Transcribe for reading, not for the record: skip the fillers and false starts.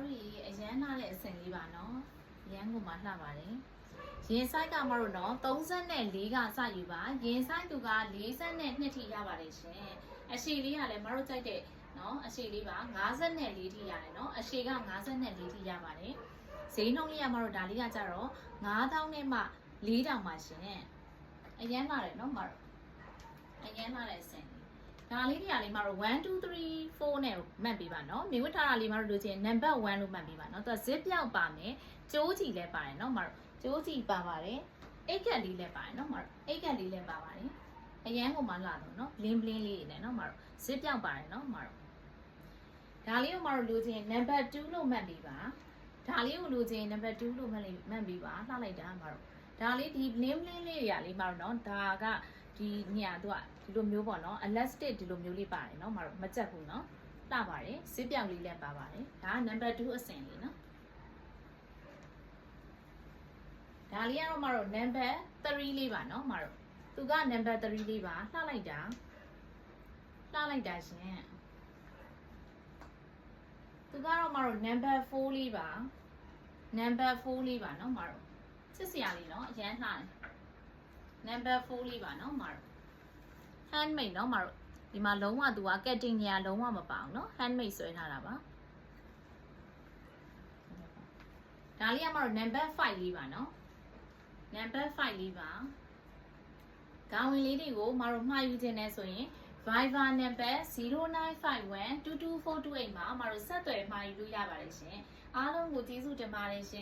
တို့ရေအရန်လာတဲ့အစင်လေးပါနော်ရန်ကိုမှလှပါတယ်ရင်ဆိုင်ကမတို့နော်34ကစယူပါရင်ဆိုင်သူက42ထိရပါတယ်ရှင်အရှိလေးကလည်းမတို့ကြိုက်တဲ့နော်အရှိလေးပါ54ထိရတယ်နော်အရှိက54ထိရပါတယ်ဈေးနှုန်းလေးကမတို့ဒါလေးကကြတော့9000နဲ့မှ4000ပါရှင်အရန်လာတယ်နော်မတို့အရန်လာတဲ့အစင်ဒါလေးတွေကလေးမတို့1 2 3 4နဲ့မှတ်ပေးပါနော်မြင်ဝတ်ထားတာလေးမတို့လိုချင်နံပါတ်1လို့မှတ်ပေးပါနော်သူက zip ပြောက်ပါမယ်ကျိုးချီလည်းပါတယ်နော်မတို့ကျိုးချီပါပါတယ်အိတ်ကက်လေးလည်းပါတယ်နော်မတို့အိတ်ကက်လေးလည်းပါပါတယ်အရန်ကိုမှလာတော့နော် bling bling လေးနဲ့နော်မတို့ zip ပြောက်ပါတယ်နော်မတို့ဒါလေးကိုမတို့လိုချင်နံပါတ်2လို့မှတ်ပေးပါဒါလေးကိုလိုချင်နံပါတ်2လို့မှတ်ပေးပါလှလိုက်တာမတို့ဒါလေးဒီ bling bling လေးတွေကလေးမတို့နော်ဒါကဒီညာသူကဒီလိုမျိုးပေါ့နော် elastic ဒီလိုမျိုးလေးပါတယ်နော်မတို့မကြက်ဘူးနော်လှပါတယ်ဇစ်ပြောင်လေးလည်းပါပါတယ်ဒါကနံပါတ်2အစင်လေးနော်ဒါလေးကတော့မတို့နံပါတ်3လေးပါနော်မတို့သူကနံပါတ်3လေးပါလှလိုက်တာရှင်သူကတော့မတို့နံပါတ်4လေးပါနံပါတ်4လေးပါနော်မတို့စစ်စရာလေးနော်အရန်လှတယ်နံပါတ်4လေးပါနော်မတို့ handmade နော်မတို့ဒီမှာလုံးဝသူက cutting ညာလုံးဝမပါအောင်နော် handmade ဆွဲထားတာပါဒါလေးကမတို့ number 5လေးပါနော် number 5လေးပါခေါင်းဝင်လေးတွေကိုမတို့မှားယူခြင်းနဲ့ဆိုရင် Viber number 0951224228မှာမတို့ဆက်သွယ်မှာယူလို့ရပါတယ်ရှင်အားလုံးကိုကျေးဇူးတင်ပါတယ်ရှင်